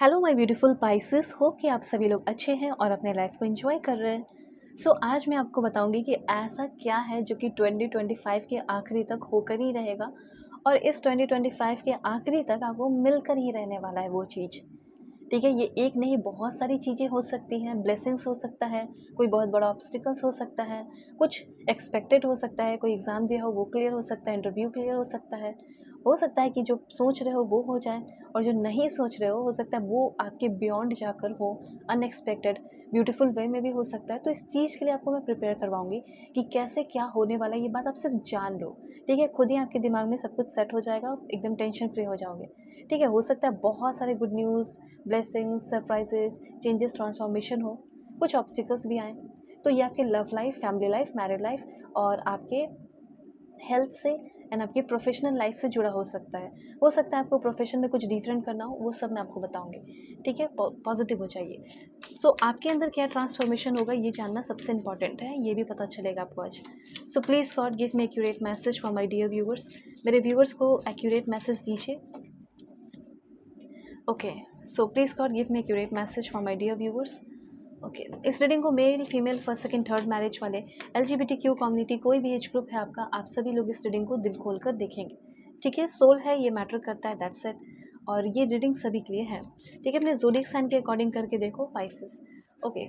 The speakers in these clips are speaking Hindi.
Hello my beautiful Pisces, hope कि आप सभी लोग अच्छे हैं और अपने लाइफ को एंजॉय कर रहे हैं। आज मैं आपको बताऊंगी कि ऐसा क्या है जो कि 2025 के आखिरी तक होकर ही रहेगा और इस 2025 के आखिरी तक आपको मिलकर ही रहने वाला है वो चीज़। ठीक है, ये एक नहीं बहुत सारी चीज़ें हो सकती हैं, ब्लेसिंग्स हो सकता है, कोई बहुत बड़ा ऑब्स्टिकल्स हो सकता है, कुछ एक्सपेक्टेड हो सकता है, कोई एग्ज़ाम दिया हो वो क्लियर हो सकता है, इंटरव्यू क्लियर हो सकता है कि जो सोच रहे हो वो हो जाए और जो नहीं सोच रहे हो सकता है वो आपके बियॉन्ड जाकर हो, अनएक्सपेक्टेड ब्यूटीफुल वे में भी हो सकता है। तो इस चीज़ के लिए आपको मैं प्रिपेयर करवाऊँगी कि कैसे क्या होने वाला है, ये बात आप सिर्फ जान लो। ठीक है, खुद ही आपके दिमाग में सब कुछ सेट हो जाएगा, एकदम टेंशन फ्री हो जाओगे। ठीक है, हो सकता है बहुत सारे good news, blessings, surprises, changes, transformation हो, कुछ ऑब्स्टिकल्स भी आएँ। तो ये आपके love life, family life, married life और आपके हेल्थ से एंड आपकी प्रोफेशनल लाइफ से जुड़ा हो सकता है आपको प्रोफेशन में कुछ डिफरेंट करना हो, वो सब मैं आपको बताऊंगी। ठीक है, पॉजिटिव हो जाइए। आपके अंदर क्या ट्रांसफॉर्मेशन होगा ये जानना सबसे इंपॉर्टेंट है, ये भी पता चलेगा आपको आज। Please God give me accurate message for my dear viewers. मेरे व्यूवर्स को एक्यूरेट मैसेज दीजिए। Okay, please God give me accurate message for my dear viewers. Okay, इस रीडिंग को male, female, first, second, third marriage वाले, LGBTQ कम्युनिटी, कोई भी एज ग्रुप है आपका, आप सभी लोग इस रीडिंग को दिल खोल कर देखेंगे। ठीक है, सोल है, ये मैटर करता है, दैट्स इट। और ये रीडिंग सभी के लिए है। ठीक है, अपने ज़ोडिएक साइन के अकॉर्डिंग करके देखो पाइसेस। ओके,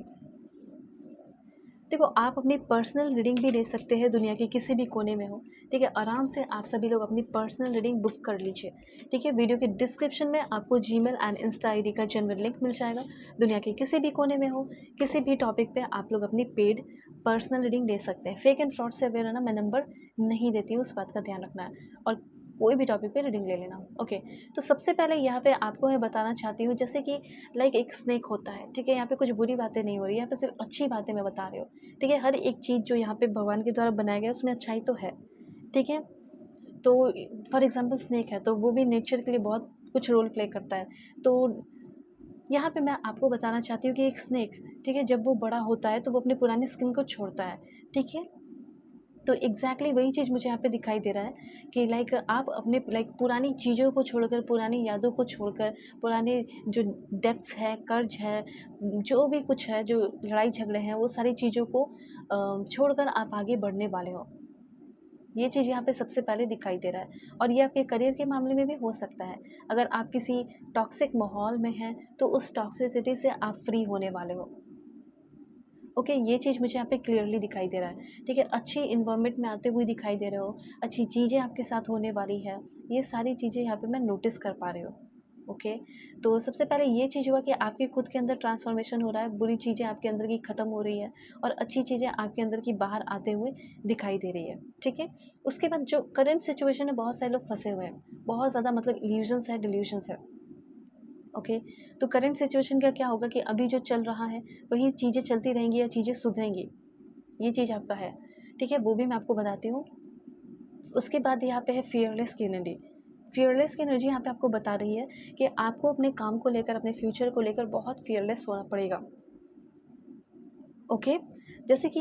देखो आप अपनी पर्सनल रीडिंग भी ले सकते हैं, दुनिया के किसी भी कोने में हो। ठीक है, आराम से आप सभी लोग अपनी पर्सनल रीडिंग बुक कर लीजिए। ठीक है, वीडियो के डिस्क्रिप्शन में आपको जीमेल एंड इंस्टा आईडी का जेन्युइन लिंक मिल जाएगा। दुनिया के किसी भी कोने में हो, किसी भी टॉपिक पे आप लोग अपनी पेड पर्सनल रीडिंग ले सकते हैं। फेक एंड फ्रॉड से अवेयर रहना, मैं नंबर नहीं देती हूँ, उस बात का ध्यान रखना है। और कोई भी टॉपिक पे रीडिंग ले लेना। ओके, तो सबसे पहले यहाँ पे आपको मैं बताना चाहती हूँ, जैसे कि लाइक एक स्नेक होता है। ठीक है, यहाँ पे कुछ बुरी बातें नहीं हो रही है, यहाँ पे सिर्फ अच्छी बातें मैं बता रही हूँ। ठीक है, हर एक चीज़ जो यहाँ पे भगवान के द्वारा बनाया गया है उसमें अच्छाई तो है। ठीक है, तो फॉर एग्जांपल स्नेक है तो वो भी नेचर के लिए बहुत कुछ रोल प्ले करता है। तो यहाँ पे मैं आपको बताना चाहती हूँ कि एक स्नेक, ठीक है, जब वो बड़ा होता है तो वो अपनी पुरानी स्किन को छोड़ता है। ठीक है, तो एग्जैक्टली वही चीज़ मुझे यहाँ पे दिखाई दे रहा है कि लाइक आप अपने लाइक पुरानी चीज़ों को छोड़कर, पुरानी यादों को छोड़कर, पुराने जो डेप्थ्स है, कर्ज है, जो भी कुछ है, जो लड़ाई झगड़े हैं, वो सारी चीज़ों को छोड़कर आप आगे बढ़ने वाले हो। ये चीज़ यहाँ पे सबसे पहले दिखाई दे रहा है और ये आपके करियर के मामले में भी हो सकता है। अगर आप किसी टॉक्सिक माहौल में हैं तो उस टॉक्सिसिटी से आप फ्री होने वाले हो। ओके, ये चीज़ मुझे यहाँ पे क्लियरली दिखाई दे रहा है। ठीक है, अच्छी इन्वायरमेंट में आते हुए दिखाई दे रहे हो, अच्छी चीज़ें आपके साथ होने वाली है, ये सारी चीज़ें यहाँ पे मैं नोटिस कर पा रही हूँ। ओके, तो सबसे पहले ये चीज़ हुआ कि आपके खुद के अंदर ट्रांसफॉर्मेशन हो रहा है, बुरी चीज़ें आपके अंदर की ख़त्म हो रही है और अच्छी चीज़ें आपके अंदर की बाहर आते हुए दिखाई दे रही है। ठीक है, उसके बाद जो करंट सिचुएशन है, बहुत सारे लोग फंसे हुए हैं, बहुत ज़्यादा मतलब इल्यूजन्स है, डिल्यूजन्स है। ओके, तो करंट सिचुएशन का क्या होगा कि अभी जो चल रहा है वही चीज़ें चलती रहेंगी या चीज़ें सुधरेंगी, ये चीज़ आपका है। ठीक है, वो भी मैं आपको बताती हूँ। उसके बाद यहाँ पे है फियरलेस की एनर्जी। फियरलेस की एनर्जी यहाँ पे आपको बता रही है कि आपको अपने काम को लेकर, अपने फ्यूचर को लेकर बहुत फियरलेस होना पड़ेगा। ओके, जैसे कि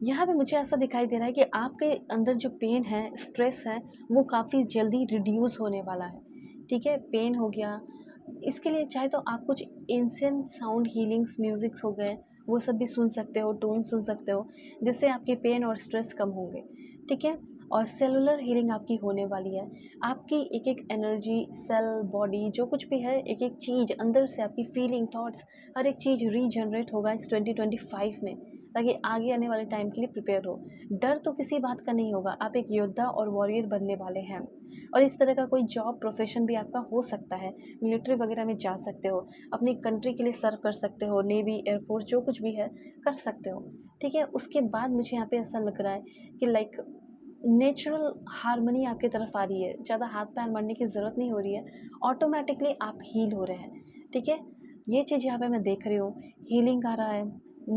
यहाँ पे मुझे ऐसा दिखाई दे रहा है कि आपके अंदर जो पेन है, स्ट्रेस है, वो काफ़ी जल्दी रिड्यूस होने वाला है। ठीक है, पेन हो गया, इसके लिए चाहे तो आप कुछ एंशिएंट साउंड हीलिंग्स म्यूज़िक्स हो गए, वो सब भी सुन सकते हो, टोन सुन सकते हो, जिससे आपके पेन और स्ट्रेस कम होंगे। ठीक है, और सेलुलर हीलिंग आपकी होने वाली है। आपकी एक-एक एनर्जी, सेल, बॉडी जो कुछ भी है, एक-एक चीज़ अंदर से आपकी फीलिंग, थॉट्स, हर एक चीज़ रीजनरेट होगा इस 2025 में, ताकि आगे आने वाले टाइम के लिए प्रिपेयर हो। डर तो किसी बात का नहीं होगा, आप एक योद्धा और वॉरियर बनने वाले हैं। और इस तरह का कोई जॉब प्रोफेशन भी आपका हो सकता है, मिलिट्री वगैरह में जा सकते हो, अपनी कंट्री के लिए सर्व कर सकते हो, नेवी, एयरफोर्स जो कुछ भी है कर सकते हो। ठीक है, उसके बाद मुझे यहाँ पे ऐसा लग रहा है कि लाइक नेचुरल हार्मनी आपकी तरफ आ रही है, ज़्यादा हाथ पैर मारने की ज़रूरत नहीं हो रही है, ऑटोमेटिकली आप हील हो रहे हैं। ठीक है, ये चीज़ यहाँ पे मैं देख रही हूँ, हीलिंग आ रहा है,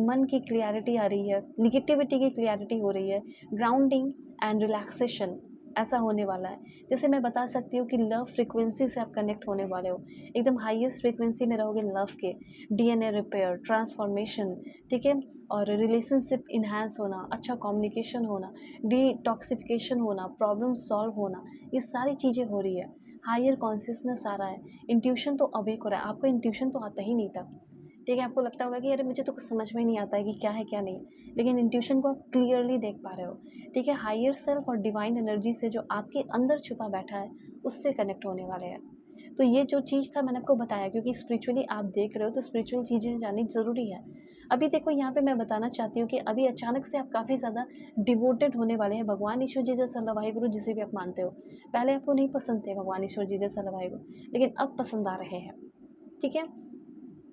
मन की क्लियरिटी आ रही है, निगेटिविटी की क्लियरिटी हो रही है, ग्राउंडिंग एंड रिलैक्सेशन ऐसा होने वाला है। जैसे मैं बता सकती हूँ कि लव फ्रीक्वेंसी से आप कनेक्ट होने वाले हो, एकदम हाईएस्ट फ्रीक्वेंसी में रहोगे लव के, DNA रिपेयर, ट्रांसफॉर्मेशन। ठीक है, और रिलेशनशिप इन्हांस होना, अच्छा कम्युनिकेशन होना, डिटॉक्सिफिकेशन होना, प्रॉब्लम सॉल्व होना, ये सारी चीज़ें हो रही है। हायर कॉन्शियसनेस आ रहा है, इंट्यूशन तो अवेक हो रहा है। आपको इंट्यूशन तो आता ही नहीं था, ठीक है? आपको लगता होगा कि अरे मुझे तो कुछ समझ में नहीं आता है कि क्या है क्या नहीं, लेकिन इंट्यूशन को आप क्लियरली देख पा रहे हो, ठीक है? हायर सेल्फ और डिवाइन एनर्जी से जो आपके अंदर छुपा बैठा है, उससे कनेक्ट होने वाले हैं। तो ये जो चीज़ था मैंने आपको बताया, क्योंकि स्पिरिचुअली आप देख रहे हो तो स्पिरिचुअल चीज़ें जाननी ज़रूरी है। अभी देखो यहाँ पे मैं बताना चाहती हूँ कि अभी अचानक से आप काफ़ी ज़्यादा डिवोटेड होने वाले हैं भगवान ईश्वर जी जैसा वाहिगुरु जिसे भी आप मानते हो। पहले आपको नहीं पसंद थे भगवान ईश्वर जी जैसा वाहिगुरु, लेकिन अब पसंद आ रहे हैं, ठीक है?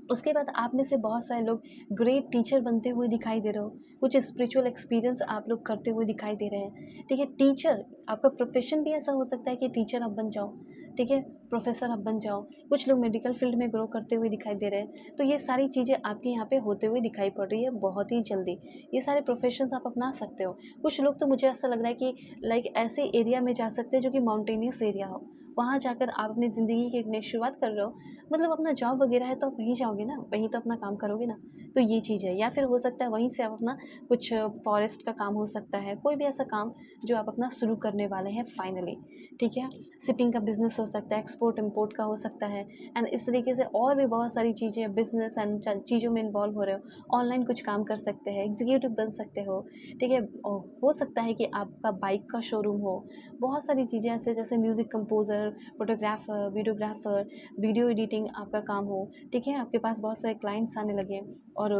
उसके बाद आप में से बहुत सारे लोग ग्रेट टीचर बनते हुए दिखाई दे रहे हो, कुछ स्पिरिचुअल एक्सपीरियंस आप लोग करते हुए दिखाई दे रहे हैं, ठीक है? टीचर, आपका प्रोफेशन भी ऐसा हो सकता है कि टीचर आप बन जाओ, ठीक है? प्रोफेसर आप बन जाओ, कुछ लोग मेडिकल फील्ड में ग्रो करते हुए दिखाई दे रहे हैं। तो ये सारी चीज़ें आपके यहाँ पे होते हुए दिखाई पड़ रही है बहुत ही जल्दी। ये सारे प्रोफेशंस आप अपना सकते हो। कुछ लोग तो मुझे ऐसा लग रहा है कि लाइक ऐसे एरिया में जा सकते हैं जो कि माउंटेनियस एरिया हो, वहाँ जाकर आप अपनी ज़िंदगी की एक नई शुरुआत कर रहे हो। मतलब अपना जॉब वगैरह है तो आप वहीं जाओगे ना, वहीं तो अपना काम करोगे ना। तो ये चीज़ है, या फिर हो सकता है वहीं से आप अपना कुछ फॉरेस्ट का काम हो सकता है, कोई भी ऐसा काम जो आप अपना शुरू करने वाले हैं फाइनली, ठीक है? शिपिंग का बिज़नेस हो सकता है, एक्सपोर्ट इम्पोर्ट का हो सकता है, एंड इस तरीके से और भी बहुत सारी चीज़ें बिज़नेस एंड चीज़ों में इन्वॉल्व हो रहे हो। ऑनलाइन कुछ काम कर सकते हैं, एग्जीक्यूटिव बन सकते हो, ठीक है? हो सकता है कि आपका बाइक का शोरूम हो, बहुत सारी चीज़ें ऐसे जैसे music composer, photographer, videographer, video editing आपका काम हो, ठीक है? आपके पास बहुत सारे क्लाइंट्स आने लगे और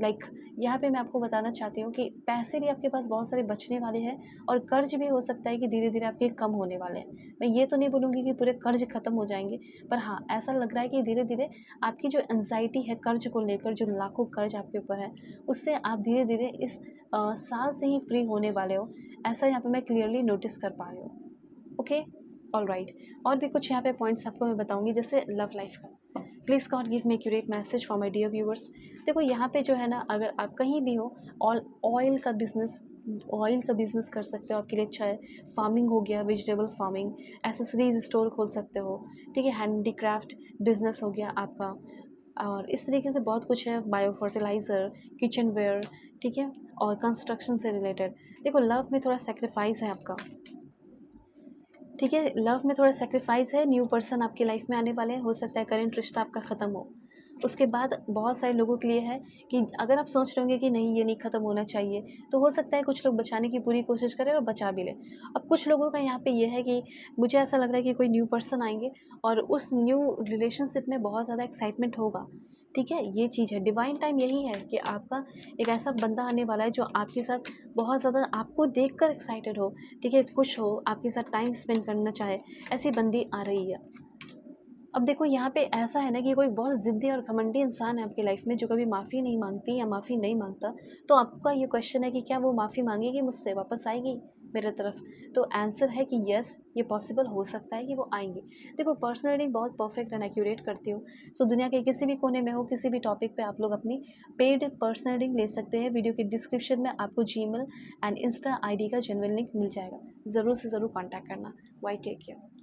लाइक यहाँ पे मैं आपको बताना चाहती हूँ कि पैसे भी आपके पास बहुत सारे बचने वाले हैं और कर्ज भी हो सकता है कि धीरे-धीरे आपके कम होने वाले हैं। मैं ये तो नहीं बोलूँगी कि पूरे कर्ज खत्म हो जाएँगे, पर हाँ, ऐसा लग रहा है कि धीरे-धीरे आपकी जो एंग्ज़ायटी है कर्ज को लेकर, जो लाखों कर्ज आपके ऊपर है, उससे आप धीरे-धीरे इस साल से ही फ्री होने वाले हो। ऐसा यहाँ पे मैं क्लियरली नोटिस कर पा रही हूँ। ओके? ऑलराइट। और भी कुछ यहाँ पे पॉइंट्स आपको मैं बताऊँगी, जैसे लव लाइफ का। Please God give me accurate message for my dear viewers. देखो यहाँ पे जो है ना, अगर आप कहीं भी हो, ऑयल का बिज़नेस कर सकते हो, आपके लिए अच्छा है। फार्मिंग हो गया, वेजिटेबल फार्मिंग, एसेसरीज़ स्टोर खोल सकते हो, ठीक है? हैंडीक्राफ्ट बिज़नेस हो गया आपका, और इस तरीके से बहुत कुछ है, बायो फर्टिलाइज़र, किचन वेयर, ठीक है? और कंस्ट्रक्शन से रिलेटेड। देखो लव में थोड़ा सैक्रिफाइस है आपका, ठीक है? लव में थोड़ा सैक्रिफाइस है, न्यू पर्सन आपकी लाइफ में आने वाले हैं, हो सकता है करंट रिश्ता आपका ख़त्म हो। उसके बाद बहुत सारे लोगों के लिए है कि अगर आप सोच रहे होंगे कि नहीं ये नहीं ख़त्म होना चाहिए, तो हो सकता है कुछ लोग बचाने की पूरी कोशिश करें और बचा भी लें। अब कुछ लोगों का यहाँ पे ये है कि मुझे ऐसा लग रहा है कि कोई न्यू पर्सन आएँगे और उस न्यू रिलेशनशिप में बहुत ज़्यादा एक्साइटमेंट होगा, ठीक है? ये चीज़ है, डिवाइन टाइम यही है कि आपका एक ऐसा बंदा आने वाला है जो आपके साथ बहुत ज़्यादा आपको देखकर एक्साइटेड हो, ठीक है? खुश हो, आपके साथ टाइम स्पेंड करना चाहे, ऐसी बंदी आ रही है। अब देखो यहाँ पे ऐसा है ना कि कोई बहुत ज़िद्दी और घमंडी इंसान है आपकी लाइफ में जो कभी माफ़ी नहीं माँगती या माफ़ी नहीं माँगता, तो आपका ये क्वेश्चन है कि क्या वो माफ़ी माँगेगी मुझसे, वापस आएगी मेरे तरफ? तो आंसर है कि येस, ये पॉसिबल हो सकता है कि वो आएँगी। देखो पर्सनल रीडिंग बहुत परफेक्ट एंड एक्यूरेट करती हूँ, सो दुनिया के किसी भी कोने में हो, किसी भी टॉपिक पे आप लोग अपनी पेड पर्सनल रीडिंग ले सकते हैं। वीडियो के डिस्क्रिप्शन में आपको जीमेल एंड इंस्टा आईडी का जेन्युइन लिंक मिल जाएगा। ज़रूर से ज़रूर कॉन्टैक्ट करना। Bye, take care.